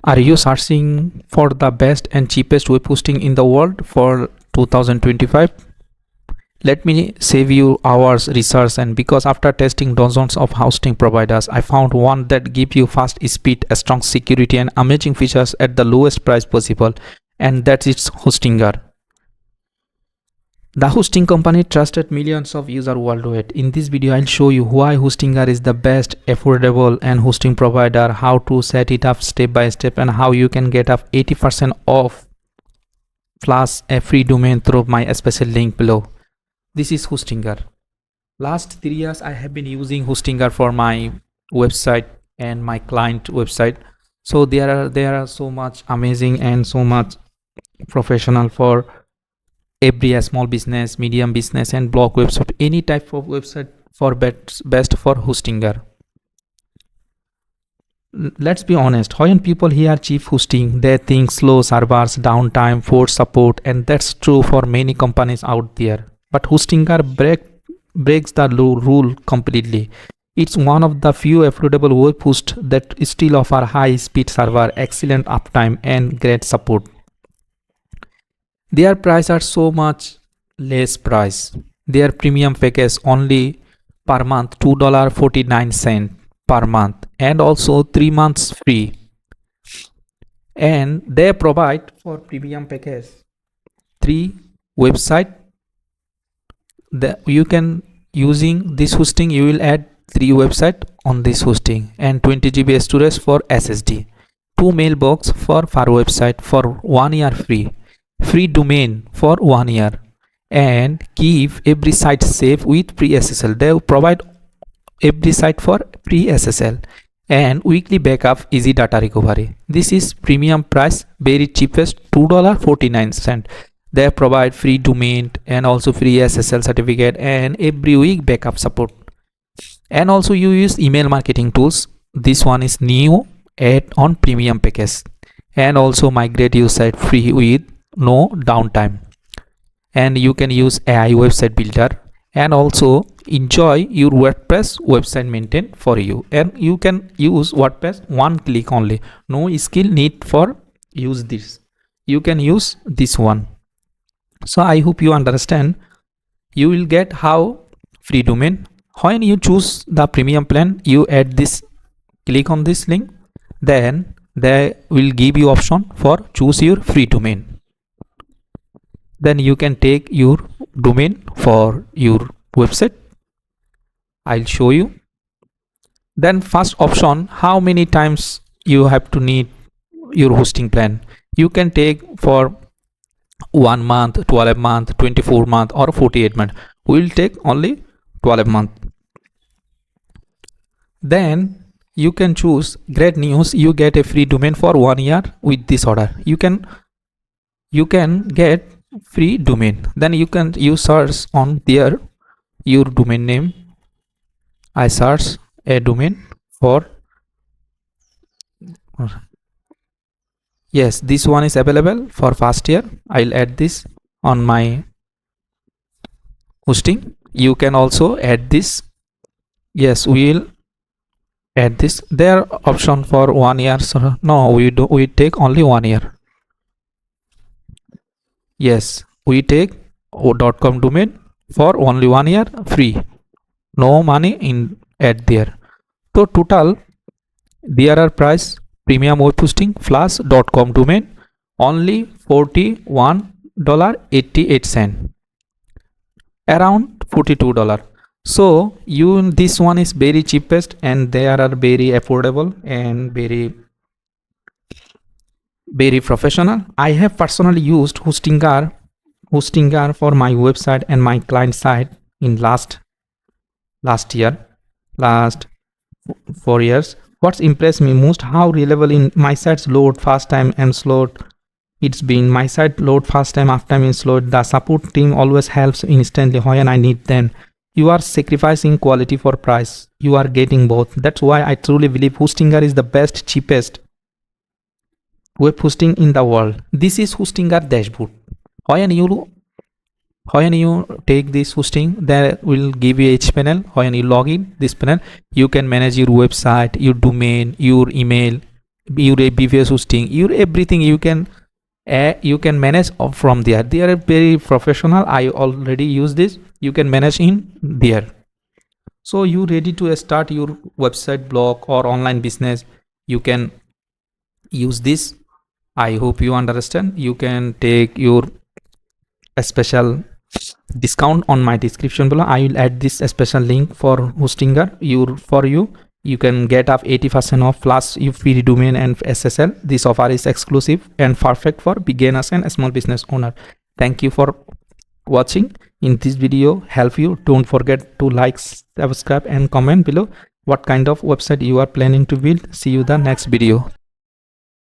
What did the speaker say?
Are you searching for the best and cheapest web hosting in the world for 2025? Let me save you hours research, and because after testing dozens of hosting providers, I found one that gives you fast speed, strong security and amazing features at the lowest price possible, and that's its Hostinger. The hosting company trusted millions of users worldwide. In this video, I'll show you why Hostinger is the best, affordable and hosting provider, how to set it up step by step, and how you can get up 80% off plus a free domain through my special link below. This is Hostinger. Last 3 years, I have been using Hostinger for my website and my client website. So there are so much amazing and so much professional for every small business, medium business and blog website, any type of website for best for Hostinger. Let's be honest, when people hear cheap hosting, they think slow servers, downtime, poor support, and that's true for many companies out there. But Hostinger breaks the rule completely. It's one of the few affordable web hosts that still offer high speed server, excellent uptime and great support. Their price are so much less price. Their premium package only per month $2.49 per month and also 3 months free. And they provide for premium package 3 website that you can using this hosting. You will add 3 website on this hosting and 20 GB storage for SSD, 2 mailbox for website for 1 year free domain for 1 year, and keep every site safe with pre-SSL. They provide every site for pre-SSL and weekly backup, easy data recovery. This is premium price, very cheapest, $2.49. They provide free domain and also free SSL certificate and every week backup support. And also you use email marketing tools. This one is new add on premium package, and also migrate your site free with no downtime, and you can use AI website builder and also enjoy your WordPress website maintained for you, and you can use WordPress one click only, no skill need for use this. You can use this one. So I hope you understand. You will get how free domain. When you choose the premium plan, you add this, click on this link, then they will give you option for choose your free domain. Then you can take your domain for your website. I'll show you. Then first option, how many times you have to need your hosting plan. You can take for 1 month, 12 month, 24 month or 48 month. We will take only 12 month. Then you can choose great news. You get a free domain for 1 year with this order. You can get free domain. Then you search on there your domain name. I search a domain for, yes, this one is available for first year. I'll add this on my hosting. You can also add this. Yes, we'll add this. There option for 1 year. So no, we take only 1 year. Yes, we take .com domain for only 1 year free, no money in add there. So total there are price premium web hosting plus .com domain only $41.88, around $42. So this one is very cheapest, and they are very affordable and very professional. I have personally used Hostinger for my website and my client site in last 4 years. What's impressed me most, how reliable in my sites load fast time and slowed. It's been my site load fast time after time is slowed. The support team always helps instantly when I need them. You are sacrificing quality for price. You are getting both. That's why I truly believe Hostinger is the best, cheapest web hosting in the world. This is Hostinger dashboard. When you take this hosting, there will give you each panel. When you log in this panel, you can manage your website, your domain, your email, your APVS hosting, your everything you can manage from there. They are very professional. I already use this. You can manage in there. So you ready to start your website, blog, or online business, you can use this. I hope you understand. You can take your special discount on my description below. I will add this special link for Hostinger for you. You can get up 80% off plus you free domain and SSL. This offer is exclusive and perfect for beginners and small business owner. Thank you for watching. In this video help you, don't forget to like, subscribe and comment below what kind of website you are planning to build. See you the next video.